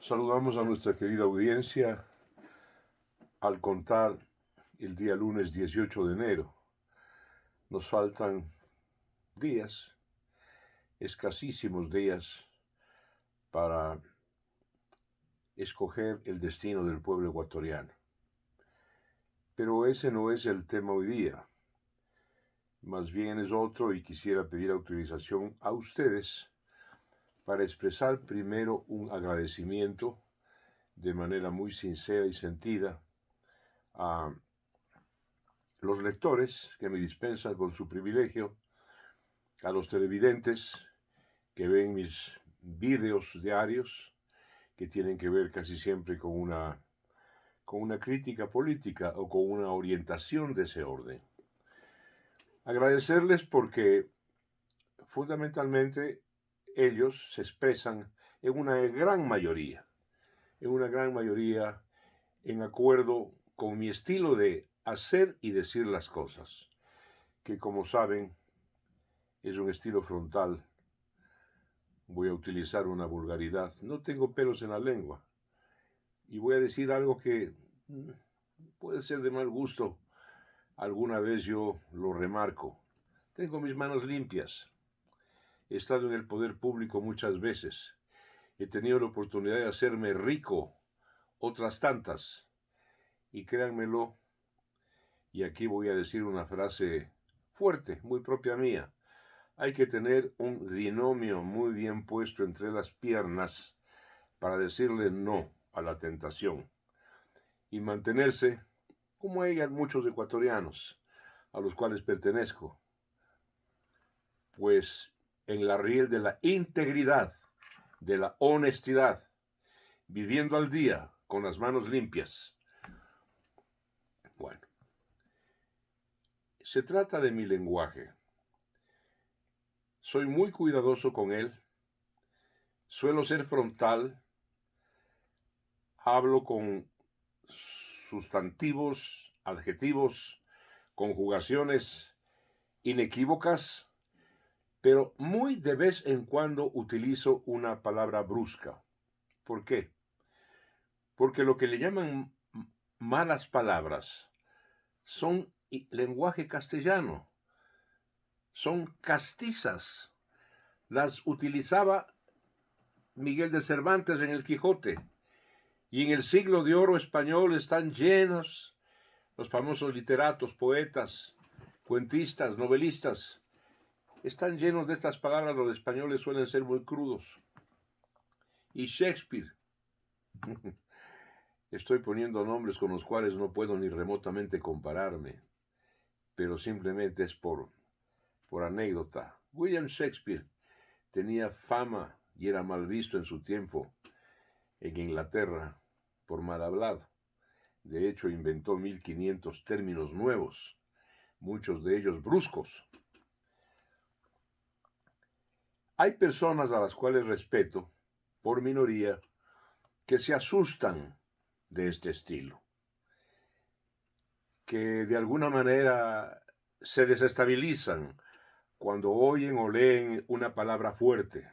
Saludamos a nuestra querida audiencia al contar el día lunes 18 de enero. Nos faltan días, escasísimos días, para escoger el destino del pueblo ecuatoriano. Pero ese no es el tema hoy día. Más bien es otro, y quisiera pedir autorización a ustedes para expresar primero un agradecimiento de manera muy sincera y sentida a los lectores que me dispensan con su privilegio, a los televidentes que ven mis vídeos diarios, que tienen que ver casi siempre con una crítica política o con una orientación de ese orden. Agradecerles porque fundamentalmente ellos se expresan en una gran mayoría en acuerdo con mi estilo de hacer y decir las cosas, que como saben es un estilo frontal. Voy a utilizar una vulgaridad. No tengo pelos en la lengua. Y voy a decir algo que puede ser de mal gusto. Alguna vez yo lo remarco. Tengo mis manos limpias. He estado en el poder público muchas veces. He tenido la oportunidad de hacerme rico otras tantas. Y créanmelo, y aquí voy a decir una frase fuerte, muy propia mía. Hay que tener un binomio muy bien puesto entre las piernas para decirle no a la tentación y mantenerse, como hay muchos ecuatorianos a los cuales pertenezco, pues en la riel de la integridad, de la honestidad, viviendo al día con las manos limpias. Bueno, se trata de mi lenguaje. Soy muy cuidadoso con él, suelo ser frontal, hablo con sustantivos, adjetivos, conjugaciones inequívocas, pero muy de vez en cuando utilizo una palabra brusca. ¿Por qué? Porque lo que le llaman malas palabras son lenguaje castellano, son castizas. Las utilizaba Miguel de Cervantes en el Quijote, y en el siglo de oro español están llenos los famosos literatos, poetas, cuentistas, novelistas. Están llenos de estas palabras. Los españoles suelen ser muy crudos. Y Shakespeare. Estoy poniendo nombres con los cuales no puedo ni remotamente compararme, pero simplemente es por anécdota. William Shakespeare tenía fama y era mal visto en su tiempo en Inglaterra por mal hablado. De hecho, inventó 1500 términos nuevos, muchos de ellos bruscos. Hay personas a las cuales respeto, por minoría, que se asustan de este estilo, que de alguna manera se desestabilizan cuando oyen o leen una palabra fuerte.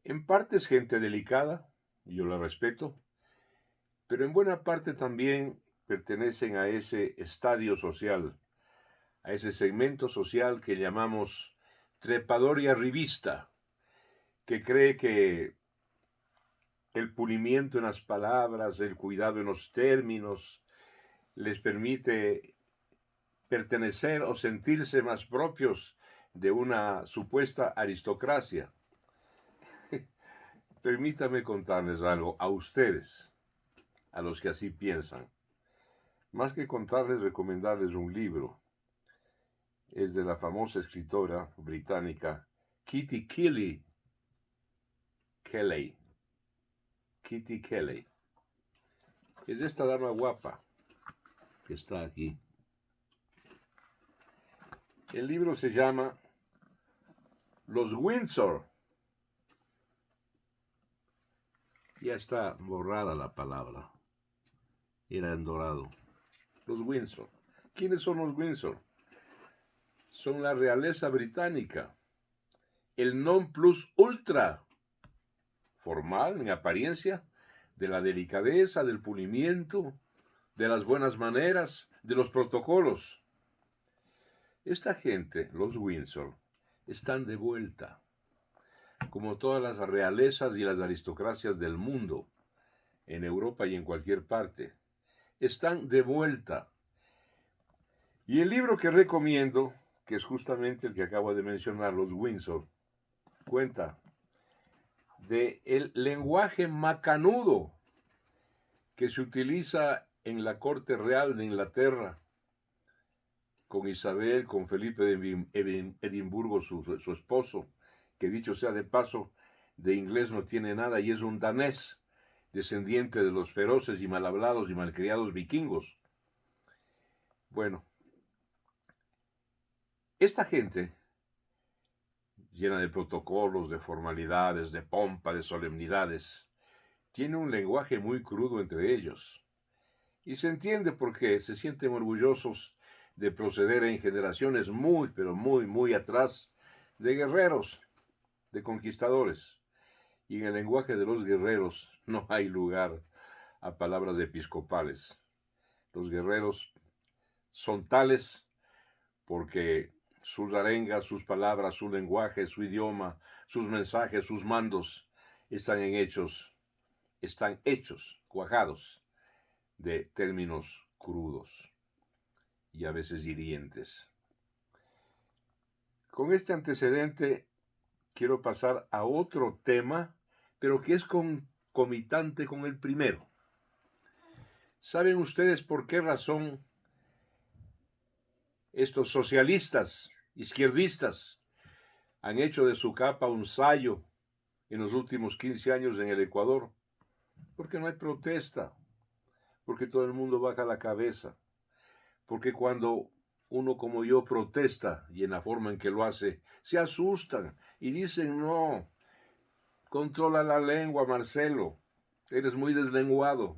En parte es gente delicada, yo la respeto, pero en buena parte también pertenecen a ese estadio social, a ese segmento social que llamamos trepador y arribista, que cree que el pulimiento en las palabras, el cuidado en los términos, les permite pertenecer o sentirse más propios de una supuesta aristocracia. Permítame contarles algo a ustedes, a los que así piensan. Más que contarles, recomendarles un libro. Es de la famosa escritora británica Kitty Kelley. Kitty Kelley. Es esta dama guapa que está aquí. El libro se llama Los Windsor. Ya está borrada la palabra. Era en dorado. Los Windsor. ¿Quiénes son los Windsor? Son la realeza británica. El non plus ultra formal, en apariencia, de la delicadeza, del pulimiento, de las buenas maneras, de los protocolos. Esta gente, los Windsor, están de vuelta, como todas las realezas y las aristocracias del mundo, en Europa y en cualquier parte. Están de vuelta. Y el libro que recomiendo, que es justamente el que acabo de mencionar, los Windsor, cuenta de el lenguaje macanudo que se utiliza en la corte real de Inglaterra, con Isabel, con Felipe de Edimburgo, su esposo, que dicho sea de paso, de inglés no tiene nada y es un danés, descendiente de los feroces y mal hablados y malcriados vikingos. Bueno, esta gente, llena de protocolos, de formalidades, de pompa, de solemnidades, tiene un lenguaje muy crudo entre ellos. Y se entiende por qué se sienten orgullosos de proceder en generaciones muy, pero muy atrás de guerreros, de conquistadores. Y en el lenguaje de los guerreros no hay lugar a palabras episcopales. Los guerreros son tales porque sus arengas, sus palabras, su lenguaje, su idioma, sus mensajes, sus mandos están hechos, cuajados de términos crudos y a veces hirientes. Con este antecedente quiero pasar a otro tema, pero que es concomitante con el primero. ¿Saben ustedes por qué razón estos socialistas, izquierdistas, han hecho de su capa un sayo en los últimos 15 años en el Ecuador? Porque no hay protesta, porque todo el mundo baja la cabeza, porque cuando uno como yo protesta y en la forma en que lo hace, se asustan y dicen: no, controla la lengua, Marcelo, eres muy deslenguado.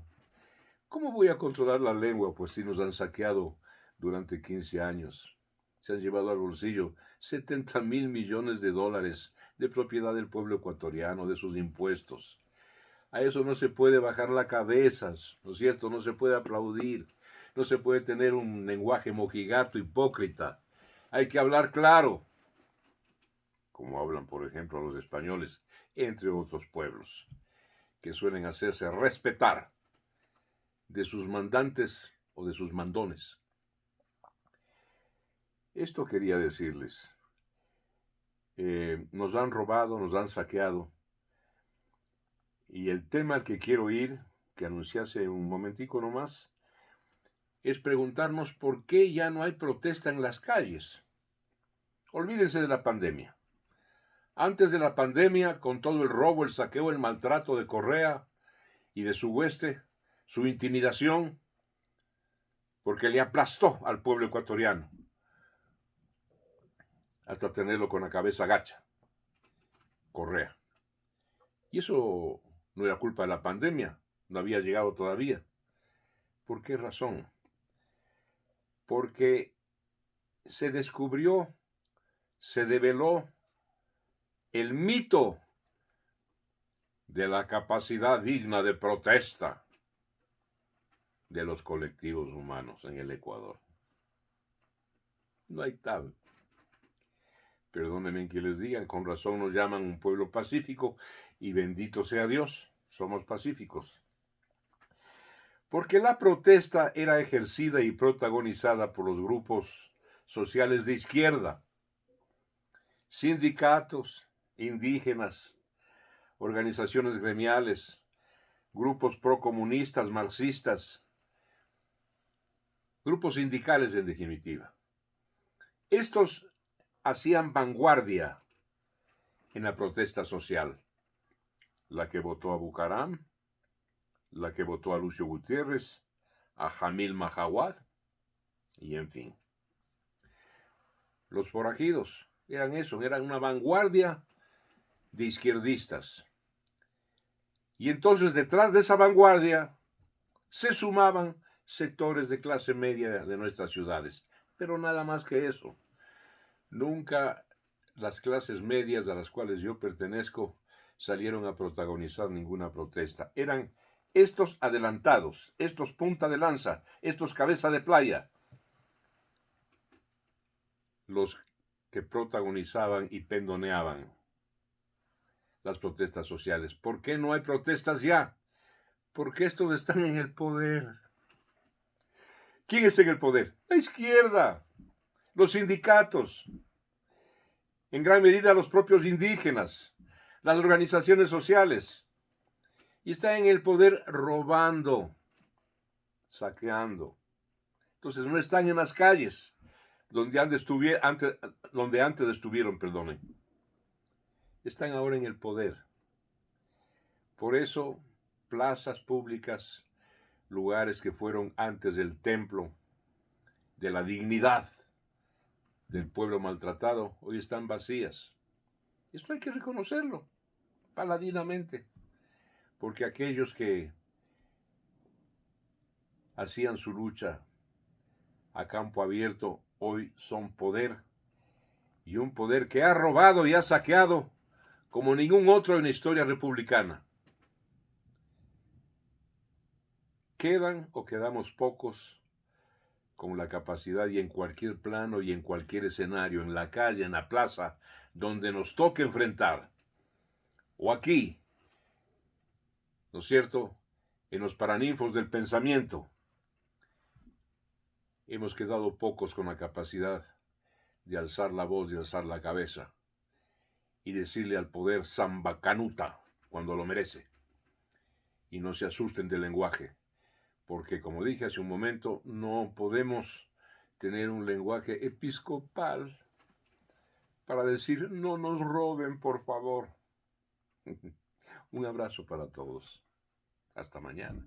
¿Cómo voy a controlar la lengua? Pues si nos han saqueado durante 15 años. Se han llevado al bolsillo 70.000 millones de dólares de propiedad del pueblo ecuatoriano, de sus impuestos. A eso no se puede bajar la cabeza, ¿no es cierto? No se puede aplaudir, no se puede tener un lenguaje mojigato, hipócrita. Hay que hablar claro, como hablan, por ejemplo, los españoles, entre otros pueblos, que suelen hacerse respetar de sus mandantes o de sus mandones. Esto quería decirles. Nos han robado, nos han saqueado. Y el tema al que quiero ir, que anuncié hace un momentico nomás, es preguntarnos por qué ya no hay protesta en las calles. Olvídense de la pandemia. Antes de la pandemia, con todo el robo, el saqueo, el maltrato de Correa y de su hueste, su intimidación, porque le aplastó al pueblo ecuatoriano, hasta tenerlo con la cabeza gacha, Correa. Y eso no era culpa de la pandemia, no había llegado todavía. ¿Por qué razón? Porque se descubrió, se develó el mito de la capacidad digna de protesta de los colectivos humanos en el Ecuador. No hay tal. Perdónenme que les digan, con razón nos llaman un pueblo pacífico y bendito sea Dios, somos pacíficos. Porque la protesta era ejercida y protagonizada por los grupos sociales de izquierda, sindicatos, indígenas, organizaciones gremiales, grupos procomunistas, marxistas, grupos sindicales en definitiva. Estos hacían vanguardia en la protesta social, la que votó a Bucaram, la que votó a Lucio Gutiérrez, a Jamil Mahawad, y en fin. Los forajidos eran eso, eran una vanguardia de izquierdistas. Y entonces detrás de esa vanguardia se sumaban sectores de clase media de nuestras ciudades, pero nada más que eso. Nunca las clases medias a las cuales yo pertenezco salieron a protagonizar ninguna protesta. Eran estos adelantados, estos punta de lanza, estos cabeza de playa, los que protagonizaban y pendoneaban las protestas sociales. ¿Por qué no hay protestas ya? Porque estos están en el poder. ¿Quién está en el poder? La izquierda, los sindicatos, en gran medida los propios indígenas, las organizaciones sociales. Y están en el poder robando, saqueando. Entonces no están en las calles donde antes estuvieron, perdonen. Están ahora en el poder. Por eso, plazas públicas, lugares que fueron antes el templo de la dignidad del pueblo maltratado, hoy están vacías. Esto hay que reconocerlo, paladinamente, porque aquellos que hacían su lucha a campo abierto hoy son poder, y un poder que ha robado y ha saqueado como ningún otro en la historia republicana. Quedan o quedamos pocos con la capacidad, y en cualquier plano y en cualquier escenario, en la calle, en la plaza, donde nos toque enfrentar, o aquí, ¿no es cierto?, en los paraninfos del pensamiento, hemos quedado pocos con la capacidad de alzar la voz, de alzar la cabeza y decirle al poder samba canuta cuando lo merece. Y no se asusten del lenguaje, porque como dije hace un momento, no podemos tener un lenguaje episcopal para decir no nos roben, por favor. Un abrazo para todos. Hasta mañana.